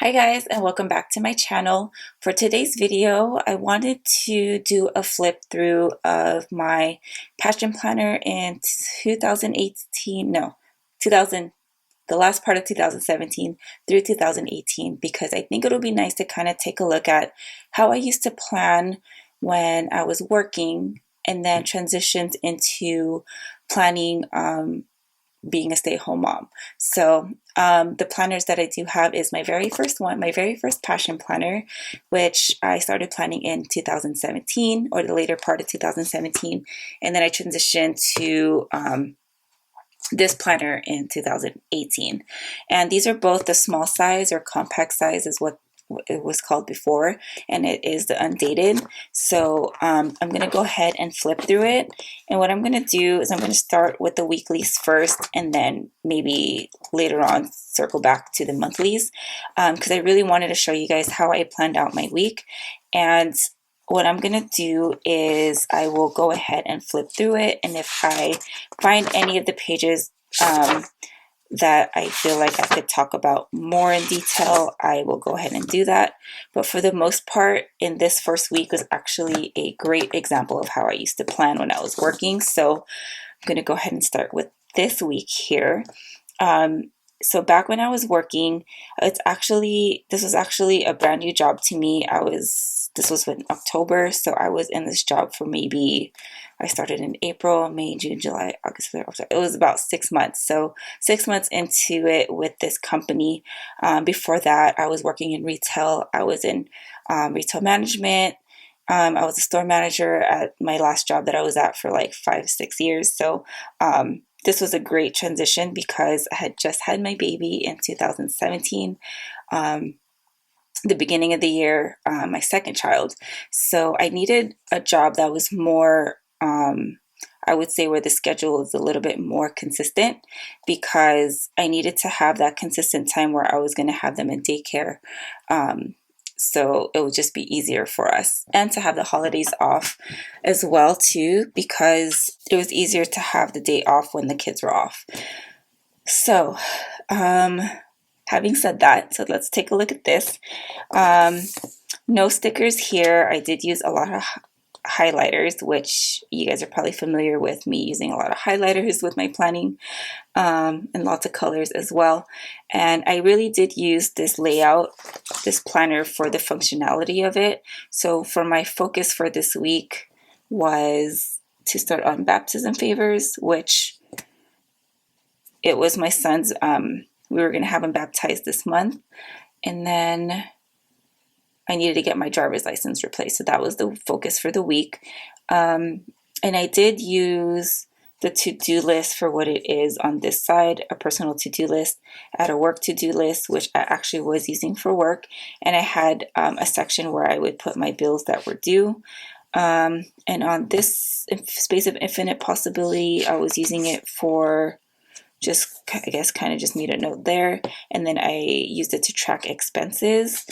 Hi guys, and welcome back to my channel. For today's video, I wanted to do a flip through of my passion planner in 2018, no, 2000, the last part of 2017 through 2018, because I think it'll be nice to kind of take a look at how I used to plan when I was working and then transitioned into planning being a stay-at-home mom. So the planners that I do have is my very first one, my very first passion planner, which I started planning in 2017 or the later part of 2017. And then I transitioned to this planner in 2018. And these are both the small size or compact size is what it was called before, and it is the undated. So I'm going to go ahead and flip through it. And what I'm going to do is I'm going to start with the weeklies first, and then maybe later on circle back to the monthlies, because I really wanted to show you guys how I planned out my week. And what I'm going to do is I will go ahead and flip through it. And if I find any of the pages that I feel like I could talk about more in detail, I will go ahead and do that. But for the most part, in this first week was actually a great example of how I used to plan when I was working. So I'm going to go ahead and start with this week here. So back when I was working, this was actually a brand new job to me. This was in October, so I was in this job for I started in April, May, June, July, August, October. It was about 6 months. So 6 months into it with this company. Before that, I was working in retail. I was in retail management. I was a store manager at my last job that I was at for like 5-6 years. So this was a great transition because I had just had my baby in 2017, the beginning of the year, my second child. So I needed a job that was more, I would say, where the schedule is a little bit more consistent, because I needed to have that consistent time where I was going to have them in daycare. So it would just be easier for us, and to have the holidays off as well too, because it was easier to have the day off when the kids were off. So having said that, so let's take a look at this. No stickers here. I did use a lot of highlighters, which you guys are probably familiar with me using a lot of highlighters with my planning, and lots of colors as well. And I really did use this planner for the functionality of it. So for my focus for this week was to start on baptism favors, which it was my son's, we were going to have him baptized this month. And then I needed to get my driver's license replaced. So that was the focus for the week. And I did use the to-do list for what it is on this side, a personal to-do list. I had a work to-do list, which I actually was using for work. And I had a section where I would put my bills that were due. And on this space of infinite possibility, I was using it for just, I guess, kind of just made a note there. And then I used it to track expenses.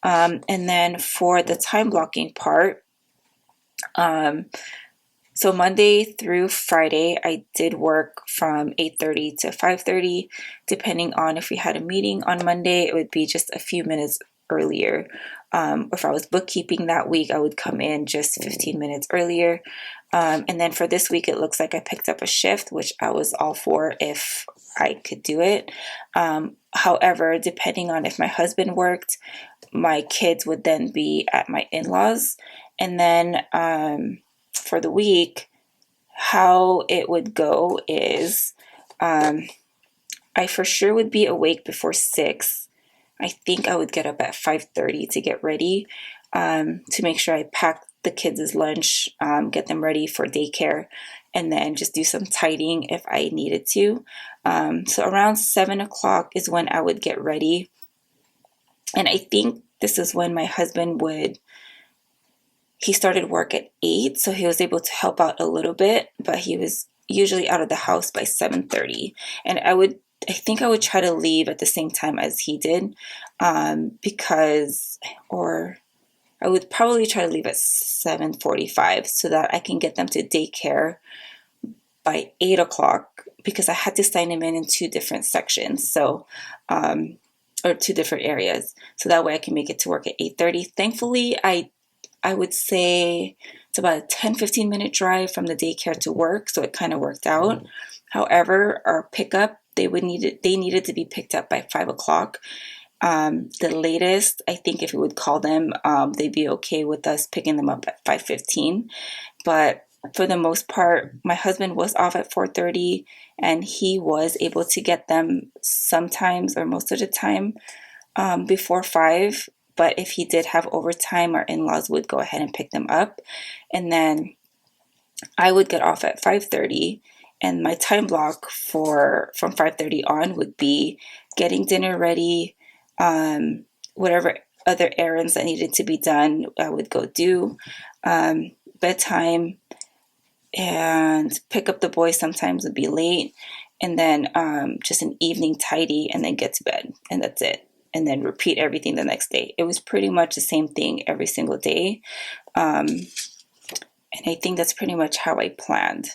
And then for the time blocking part, so Monday through Friday, I did work from 8:30 to 5:30. Depending on if we had a meeting on Monday, it would be just a few minutes earlier. If I was bookkeeping that week, I would come in just 15 minutes earlier. And then for this week, it looks like I picked up a shift, which I was all for if I could do it. However, depending on if my husband worked, my kids would then be at my in-laws. And then for the week, how it would go is I for sure would be awake before 6. I think I would get up at 5:30 to get ready, to make sure I pack the kids' lunch, get them ready for daycare, and then just do some tidying if I needed to. So around 7 o'clock is when I would get ready. And I think this is when my husband he started work at 8, so he was able to help out a little bit, but he was usually out of the house by 7:30. And I think I would try to leave at the same time as he did, or I would probably try to leave at 7:45 so that I can get them to daycare by 8 o'clock, because I had to sign them in 2 different sections. So or two different areas. So that way I can make it to work at 8:30. Thankfully, I would say it's about a 10-15 minute drive from the daycare to work, so it kind of worked out. However, our pickup, they needed to be picked up by 5 o'clock. The latest, I think if we would call them, they'd be okay with us picking them up at 5:15. But for the most part, my husband was off at 4:30, and he was able to get them sometimes or most of the time before 5. But if he did have overtime, our in-laws would go ahead and pick them up. And then I would get off at 5:30, and my time block from 5:30 on would be getting dinner ready, whatever other errands that needed to be done, I would go do, bedtime, and pick up the boys sometimes would be late, and then just an evening tidy, and then get to bed, and that's it. And then repeat everything the next day. It was pretty much the same thing every single day. And I think that's pretty much how I planned.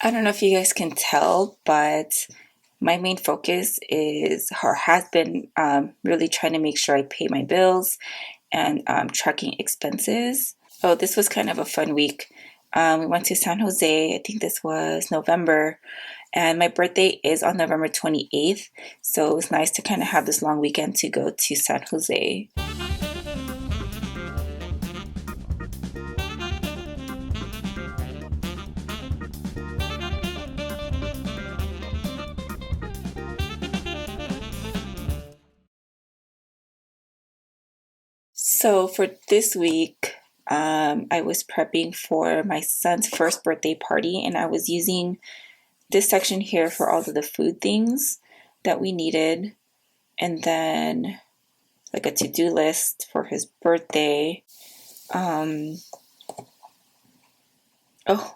I don't know if you guys can tell, but my main focus is, or has been, really trying to make sure I pay my bills and tracking expenses. Oh, this was kind of a fun week. We went to San Jose. I think this was November, and my birthday is on November 28th. So it was nice to kind of have this long weekend to go to San Jose. So for this week, I was prepping for my son's first birthday party, and I was using this section here for all of the food things that we needed, and then like a to-do list for his birthday. Oh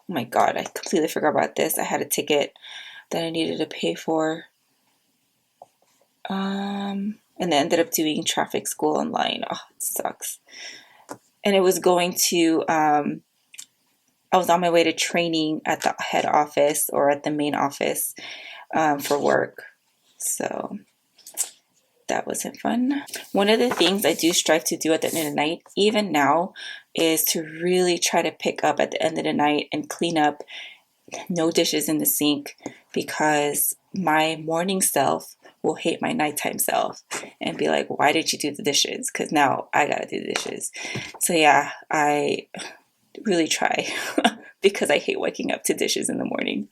my God, I completely forgot about this. I had a ticket that I needed to pay for. And then ended up doing traffic school online. Oh, it sucks. And it was going to, I was on my way to training at the head office or at the main office for work. So that wasn't fun. One of the things I do strive to do at the end of the night, even now, is to really try to pick up at the end of the night and clean up, no dishes in the sink, because my morning self will hate my nighttime self and be like, why did you do the dishes? Because now I gotta do the dishes. So yeah, I really try because I hate waking up to dishes in the morning.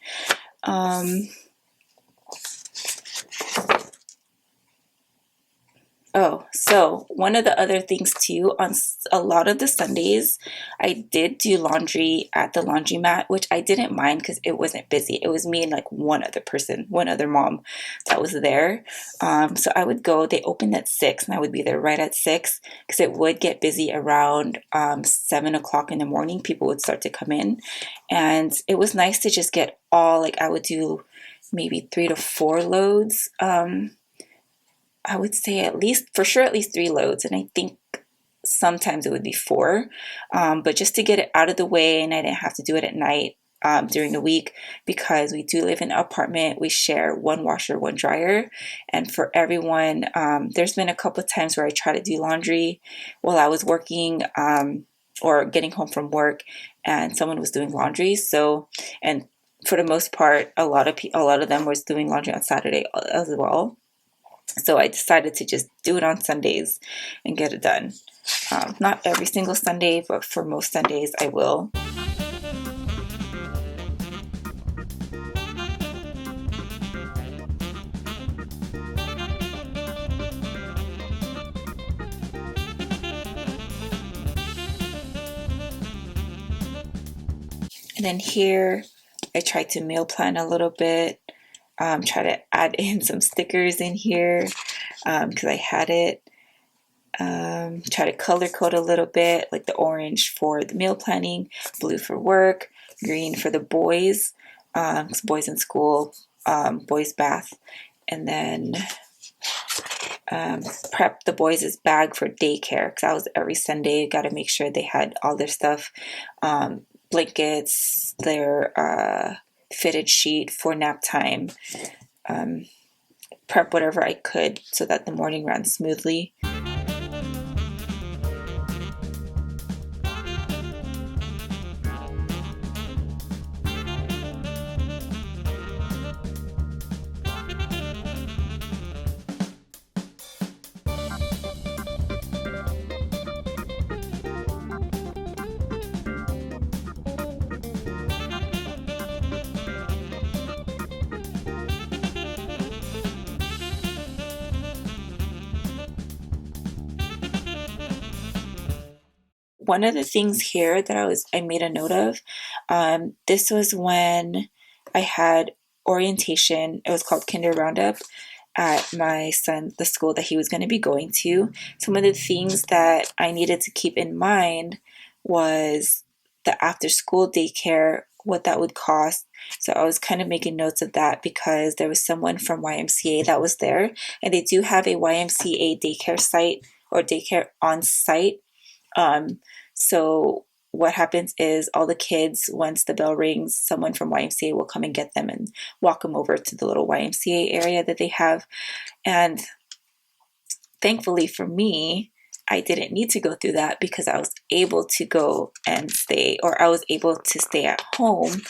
Oh, so one of the other things too, on a lot of the Sundays, I did do laundry at the laundromat, which I didn't mind because it wasn't busy. It was me and like one other person, one other mom that was there. So I would go, they opened at 6, and I would be there right at 6 because it would get busy around 7 o'clock in the morning. People would start to come in, and it was nice to just get all, like I would do maybe 3 to 4 loads. I would say at least 3 loads, and I think sometimes it would be 4, but just to get it out of the way, and I didn't have to do it at night during the week, because we do live in an apartment. We share one washer, one dryer, and for everyone, there's been a couple of times where I try to do laundry while I was working or getting home from work, and someone was doing laundry. So, and for the most part, a lot of them was doing laundry on Saturday as well. So I decided to just do it on Sundays and get it done. Not every single Sunday, but for most Sundays I will. And then here, I tried to meal plan a little bit. Try to add in some stickers in here because I had it. Try to color code a little bit, like the orange for the meal planning, blue for work, green for the boys, boys in school, boys bath, and then prep the boys' bag for daycare, because that was every Sunday. Got to make sure they had all their stuff, blankets, their fitted sheet for nap time, prep whatever I could so that the morning ran smoothly. One of the things here that I made a note of, this was when I had orientation. It was called Kinder Roundup at my son, the school that he was going to be going to. Some of the things that I needed to keep in mind was the after school daycare, what that would cost. So I was kind of making notes of that because there was someone from YMCA that was there, and they do have a YMCA daycare site or daycare on site. So what happens is all the kids, once the bell rings, someone from YMCA will come and get them and walk them over to the little YMCA area that they have. And thankfully for me, I didn't need to go through that because I was able to go and stay, or I was able to stay at home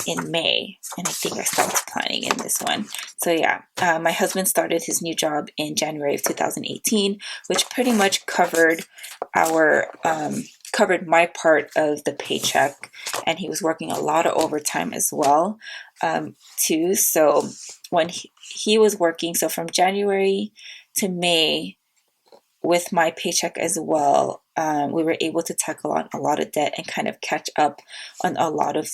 in May. And I think I stopped planning in this one. So yeah, my husband started his new job in January of 2018, which pretty much covered covered my part of the paycheck. And he was working a lot of overtime as well, too. So when he was working, so from January to May, with my paycheck as well, we were able to tackle on a lot of debt and kind of catch up on a lot of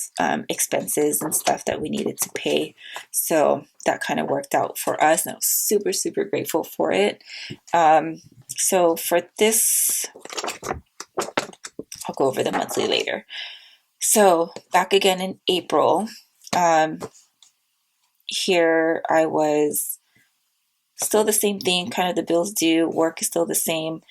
expenses and stuff that we needed to pay. So that kind of worked out for us, and I was super, super grateful for it. So for this, I'll go over the monthly later. So back again in April, here I was still the same thing, kind of the bills due, work is still the same.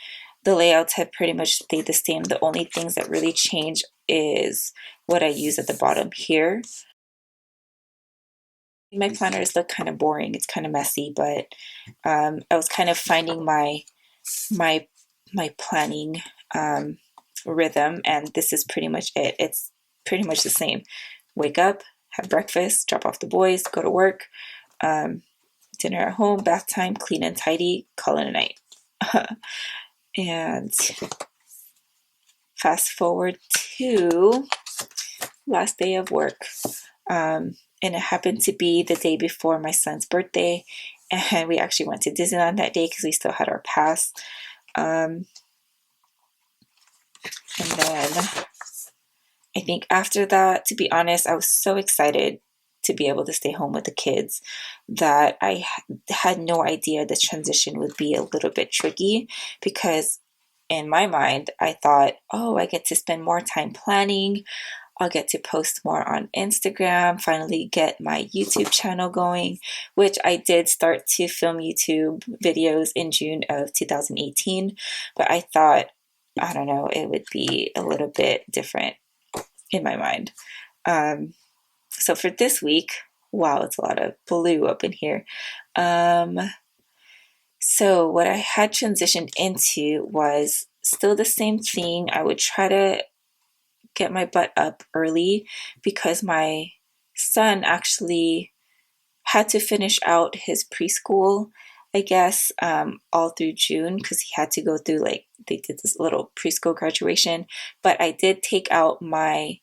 The layouts have pretty much stayed the same. The only things that really change is what I use at the bottom here. My planners look kind of boring. It's kind of messy, but I was kind of finding my planning rhythm, and this is pretty much it. It's pretty much the same. Wake up, have breakfast, drop off the boys, go to work, dinner at home, bath time, clean and tidy, call it a night. And fast forward to last day of work. And it happened to be the day before my son's birthday. And we actually went to Disneyland that day because we still had our pass. And then I think after that, to be honest, I was so excited to be able to stay home with the kids that I had no idea the transition would be a little bit tricky, because in my mind, I thought, oh, I get to spend more time planning. I'll get to post more on Instagram, finally get my YouTube channel going, which I did start to film YouTube videos in June of 2018. But I thought, I don't know, it would be a little bit different in my mind. So for this week, wow, it's a lot of blue up in here. So what I had transitioned into was still the same thing. I would try to get my butt up early because my son actually had to finish out his preschool, I guess, all through June, because he had to go through, like, they did this little preschool graduation. But I did take out my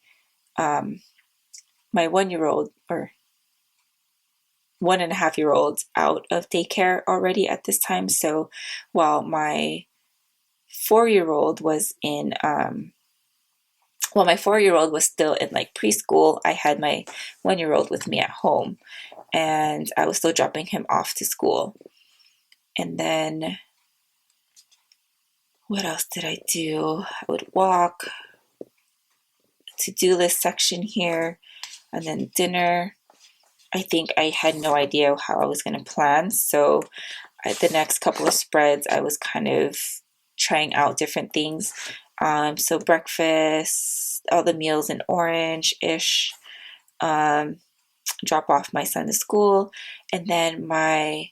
1-year-old or 1.5-year-old out of daycare already at this time. So while my 4-year-old was in, my 4-year-old was still in like preschool, I had my 1-year-old with me at home, and I was still dropping him off to school. And then What else did I do? I would walk, to-do list section here, and then dinner. I think I had no idea how I was going to plan, so the next couple of spreads I was kind of trying out different things. So breakfast, all the meals in orange-ish, drop off my son to school, and then my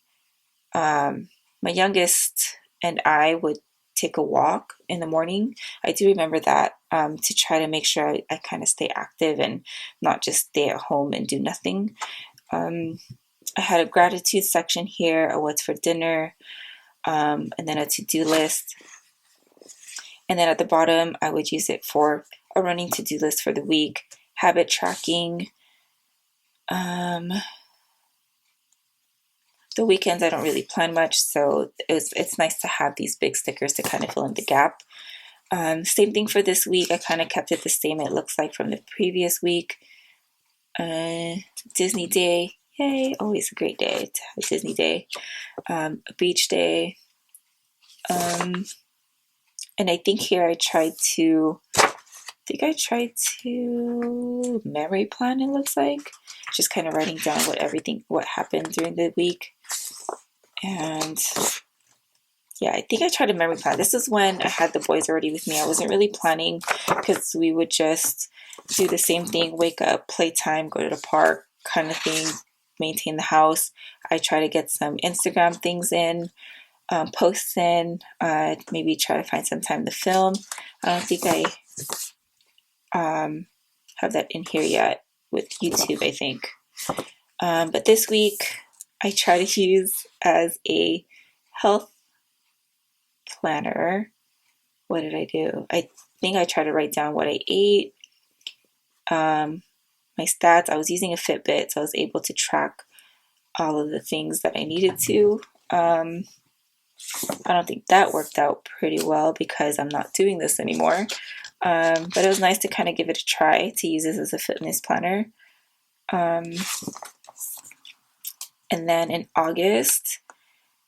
youngest and I would take a walk in the morning. I do remember that, to try to make sure I kind of stay active and not just stay at home and do nothing. I had a gratitude section here, a what's for dinner, and then a to-do list. And then at the bottom, I would use it for a running to-do list for the week, habit tracking. The weekends, I don't really plan much, so it's nice to have these big stickers to kind of fill in the gap. Same thing for this week. I kind of kept it the same, it looks like, from the previous week. Disney day. Yay, always a great day to have Disney day. A beach day. And I think here I tried to memory plan, it looks like. Just kind of writing down what happened during the week. And yeah, I think I tried to memory plan. This is when I had the boys already with me. I wasn't really planning because we would just do the same thing, wake up, playtime, go to the park kind of thing, maintain the house. I try to get some Instagram things in, posts in, maybe try to find some time to film. I don't think I have that in here yet with YouTube, I think. But this week, I try to use as a health planner. What did I do? I think I tried to write down what I ate, my stats. I was using a Fitbit, so I was able to track all of the things that I needed to. I don't think that worked out pretty well because I'm not doing this anymore. But it was nice to kind of give it a try, to use this as a fitness planner. And then in August,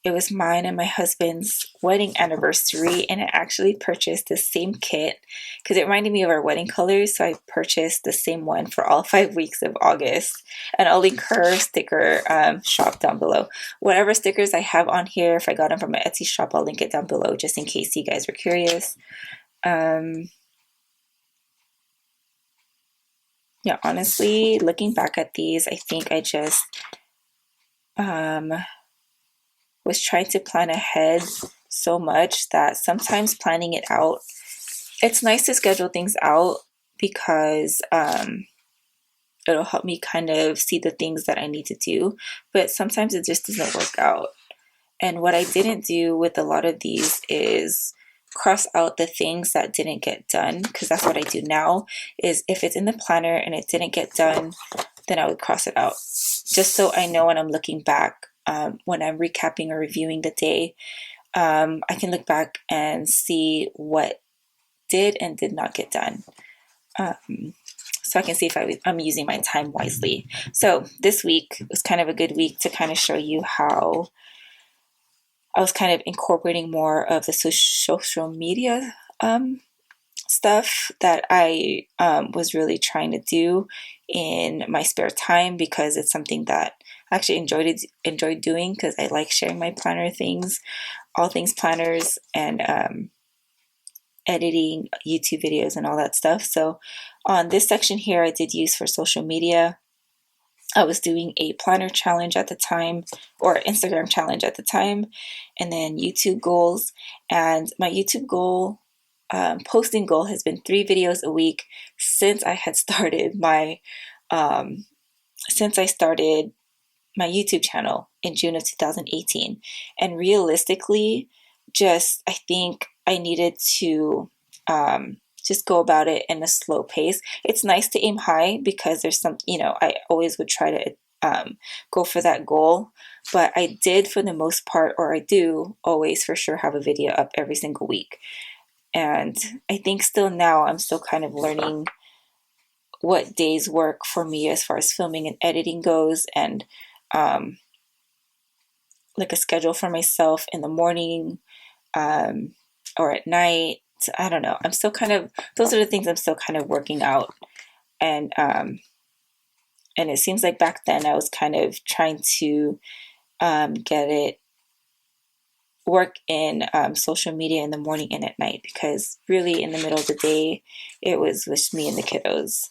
it was mine and my husband's wedding anniversary, and I actually purchased the same kit because it reminded me of our wedding colors, so I purchased the same one for all 5 weeks of August. And I'll link her sticker shop down below. Whatever stickers I have on here, if I got them from my Etsy shop, I'll link it down below just in case you guys were curious. Yeah, honestly, looking back at these, I think I just was trying to plan ahead so much that sometimes planning it out, it's nice to schedule things out because it'll help me kind of see the things that I need to do, but sometimes it just doesn't work out. And what I didn't do with a lot of these is cross out the things that didn't get done, because that's what I do now, is if it's in the planner and it didn't get done, then I would cross it out, just so I know when I'm looking back, when I'm recapping or reviewing the day, I can look back and see what did and did not get done. So I can see if I'm using my time wisely. So this week was kind of a good week to kind of show you how I was kind of incorporating more of the social media stuff that I was really trying to do in my spare time, because it's something that I actually enjoyed doing, because I like sharing my planner things, all things planners, and editing YouTube videos and all that stuff. So on this section here, I did use for social media. I was doing a planner challenge at the time, or Instagram challenge at the time, and then YouTube goals. And my YouTube goal, posting goal, has been 3 videos a week since I had started my YouTube channel in June of 2018. And realistically, I think I needed to just go about it in a slow pace. It's nice to aim high because there's some, I always would try to go for that goal. But I did, for the most part, or I do always for sure, have a video up every single week. And I think still now I'm still kind of learning what days work for me as far as filming and editing goes, and like a schedule for myself in the morning, or at night. I don't know. I'm still kind of, those are the things I'm still kind of working out. And it seems like back then I was kind of trying to get it work in social media in the morning and at night, because really in the middle of the day it was with me and the kiddos.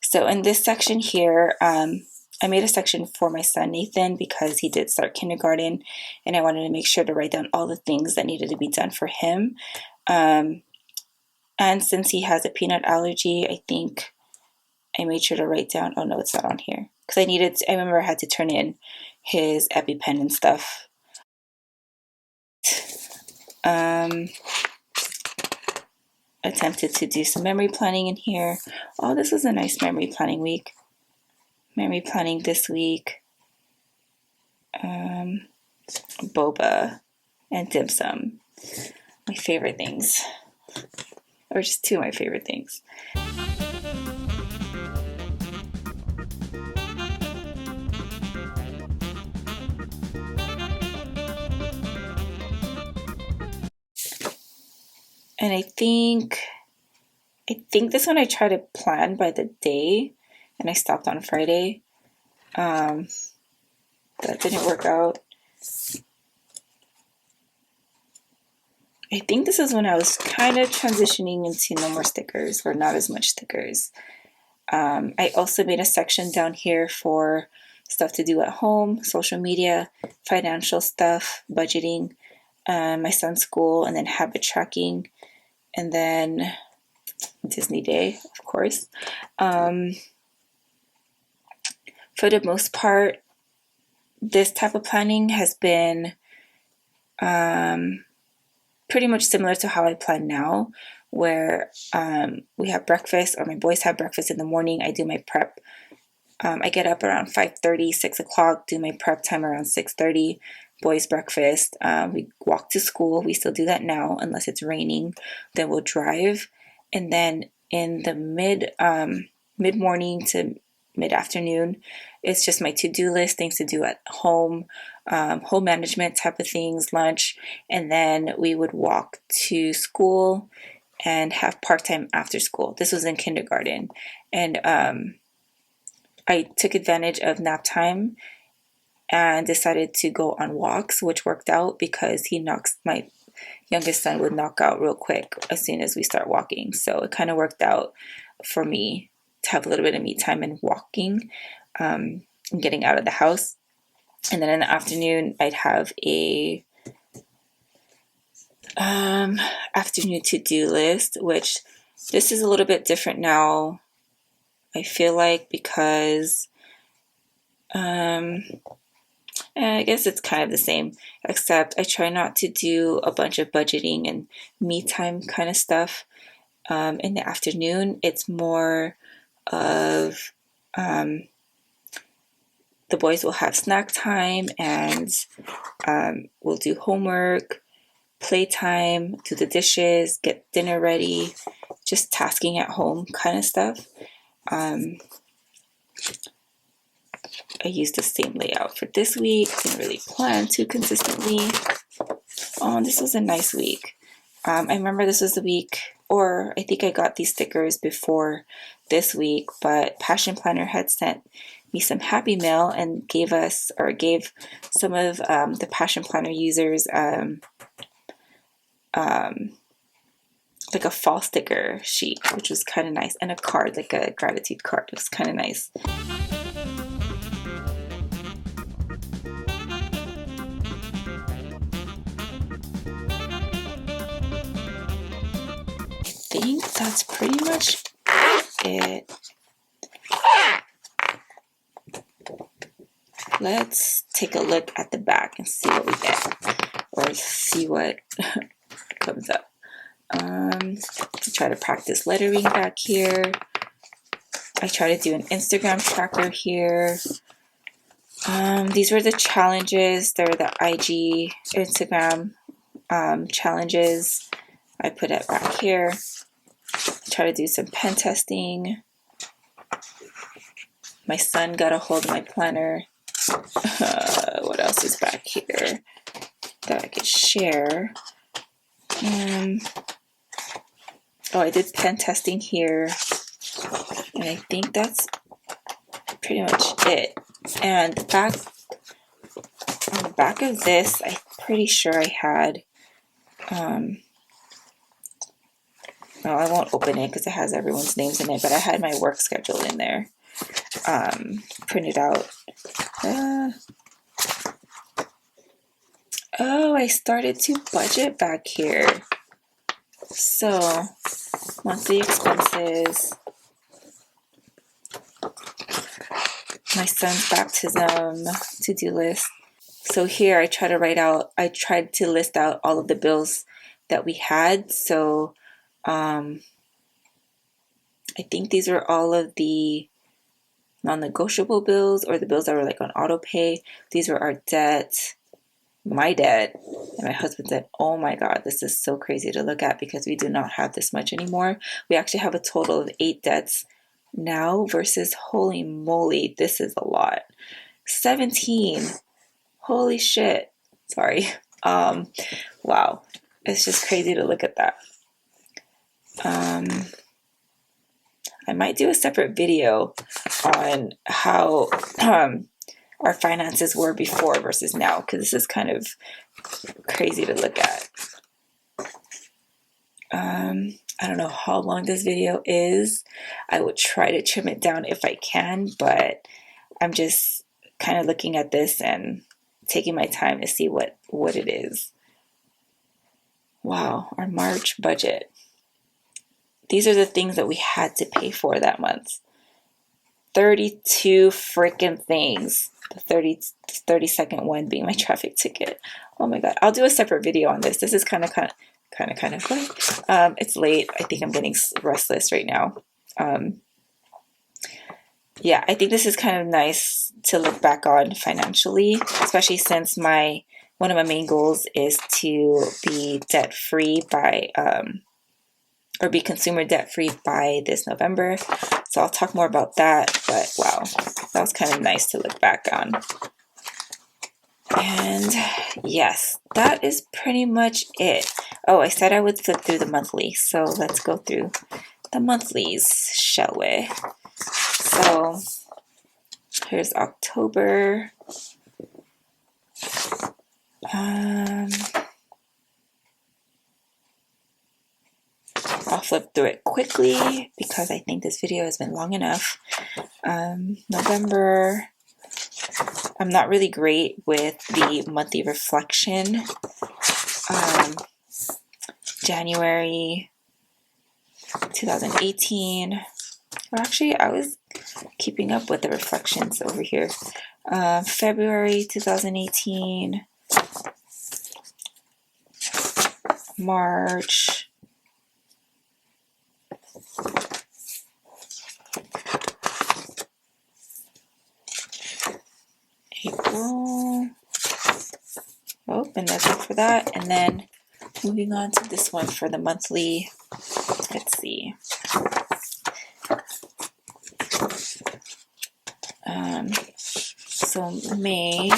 So in this section here, I made a section for my son Nathan because he did start kindergarten, and I wanted to make sure to write down all the things that needed to be done for him. And since he has a peanut allergy, I think I made sure to write down, oh no, it's not on here. Because I remember I had to turn in his EpiPen and stuff. Attempted to do some memory planning in here. Oh, this was a nice memory planning week. Memory planning this week. Boba and dim sum. My favorite things. Or just two of my favorite things. And I think this one I tried to plan by the day, and I stopped on Friday. That didn't work out. I think this is when I was kind of transitioning into no more stickers, or not as much stickers. I also made a section down here for stuff to do at home, social media, financial stuff, budgeting, my son's school, and then habit tracking, and then Disney Day, of course. For the most part, this type of planning has been pretty much similar to how I plan now, where we have breakfast, or my boys have breakfast in the morning. I do my prep. I get up around 5:30, 6 o'clock, do my prep time around 6:30, boys breakfast. We walk to school. We still do that now, unless it's raining. Then we'll drive. And then in the mid-morning to mid-afternoon, it's just my to-do list, things to do at home, home management type of things, lunch, and then we would walk to school and have part-time after school. This was in kindergarten, and I took advantage of nap time and decided to go on walks, which worked out because my youngest son would knock out real quick as soon as we start walking. So it kind of worked out for me to have a little bit of me time and walking, and getting out of the house. And then in the afternoon, I'd have a afternoon to-do list, which this is a little bit different now, I feel like, because I guess it's kind of the same, except I try not to do a bunch of budgeting and me time kind of stuff in the afternoon. It's more of the boys will have snack time, and we'll do homework, playtime, do the dishes, get dinner ready, just tasking at home kind of stuff. I used the same layout for this week. Didn't really plan too consistently. Oh, this was a nice week. I remember this was the week, or I think I got these stickers before this week, but Passion Planner had sent me some Happy Mail and gave some of the Passion Planner users like a fall sticker sheet, which was kind of nice, and a card, like a gratitude card. It was kind of nice. I think that's pretty much it. Let's take a look at the back and see what we get, or see what comes up. Try to practice lettering back here. I try to do an Instagram tracker here. These were the challenges. They're the IG Instagram challenges. I put it back here. Try to do some pen testing. My son got a hold of my planner. What else is back here that I could share? Oh, I did pen testing here, and I think that's pretty much it. And on the back of this, I'm pretty sure I had, no, I won't open it because it has everyone's names in it, but I had my work schedule in there, printed out. Oh, I started to budget back here. So, monthly expenses, my son's baptism, to-do list. So here I tried to list out all of the bills that we had. So I think these were all of the non-negotiable bills, or the bills that were like on auto pay. These were our debt, my debt, and my husband's debt. Oh my God, this is so crazy to look at because we do not have this much anymore. We actually have a total of 8 debts now versus, holy moly, this is a lot. 17. Holy shit. Sorry. Wow. It's just crazy to look at that. I might do a separate video on how our finances were before versus now, because this is kind of crazy to look at. I don't know how long this video is. I would try to trim it down if I can, but I'm just kind of looking at this and taking my time to see what it is. Wow, our March budget. These are the things that we had to pay for that month. 32 freaking things. The 32nd one being my traffic ticket. Oh my God, I'll do a separate video on this. This is kind of quick. It's late. I think I'm getting restless right now. Yeah, I think this is kind of nice to look back on financially, especially since one of my main goals is to be debt-free by, or be consumer debt-free by this November. So I'll talk more about that, but wow, that was kind of nice to look back on. And yes, that is pretty much it. Oh, I said I would flip through the monthly, so let's go through the monthlies, shall we? So here's October. I'll flip through it quickly because I think this video has been long enough. November. I'm not really great with the monthly reflection. January 2018. Or actually, I was keeping up with the reflections over here. February 2018. March. April. Oh, and that's it for that. And then moving on to this one for the monthly. Let's see. So May.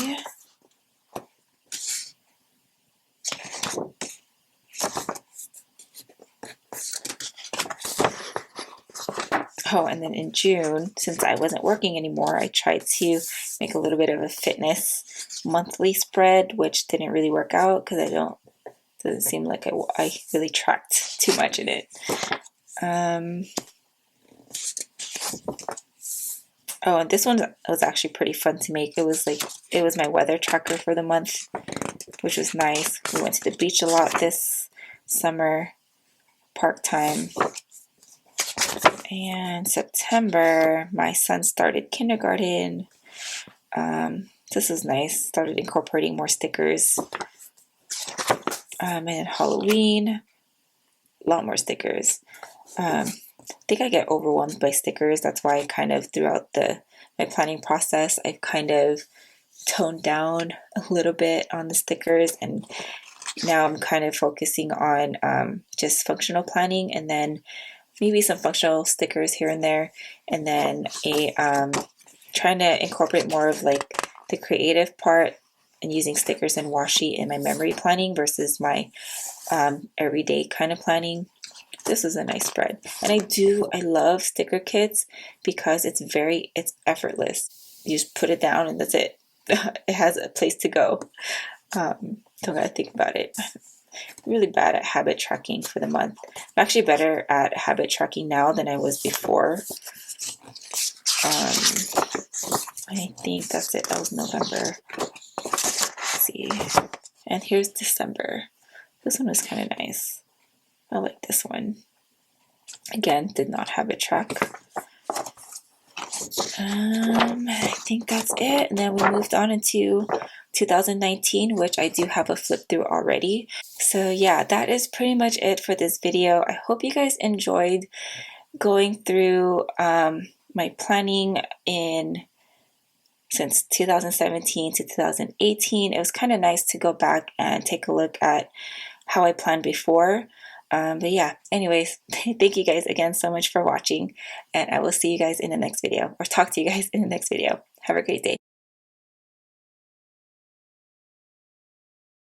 Oh, and then in June, since I wasn't working anymore, I tried to make a little bit of a fitness monthly spread, which didn't really work out because doesn't seem like I really tracked too much in it. Oh, and this one was actually pretty fun to make. It was my weather tracker for the month, which was nice. We went to the beach a lot this summer, park time. And September, my son started kindergarten. This is nice. Started incorporating more stickers. And Halloween, a lot more stickers. I think I get overwhelmed by stickers. That's why I kind of, throughout my planning process, I've kind of toned down a little bit on the stickers, and now I'm kind of focusing on just functional planning, and then maybe some functional stickers here and there, and then a trying to incorporate more of like the creative part and using stickers and washi in my memory planning versus my everyday kind of planning. This is a nice spread. And I love sticker kits because it's effortless. You just put it down and that's it. It has a place to go. Don't gotta think about it. I'm really bad at habit tracking for the month. I'm actually better at habit tracking now than I was before. I think that's it. That was November. Let's see. And here's December. This one was kind of nice. I like this one. Again, did not habit track. I think that's it. And then we moved on into 2019, which I do have a flip through already. So yeah, that is pretty much it for this video. I hope you guys enjoyed going through my planning since 2017 to 2018. It was kind of nice to go back and take a look at how I planned before. But yeah, anyways, thank you guys again so much for watching, and I will see you guys in the next video, or talk to you guys in the next video. Have a great day.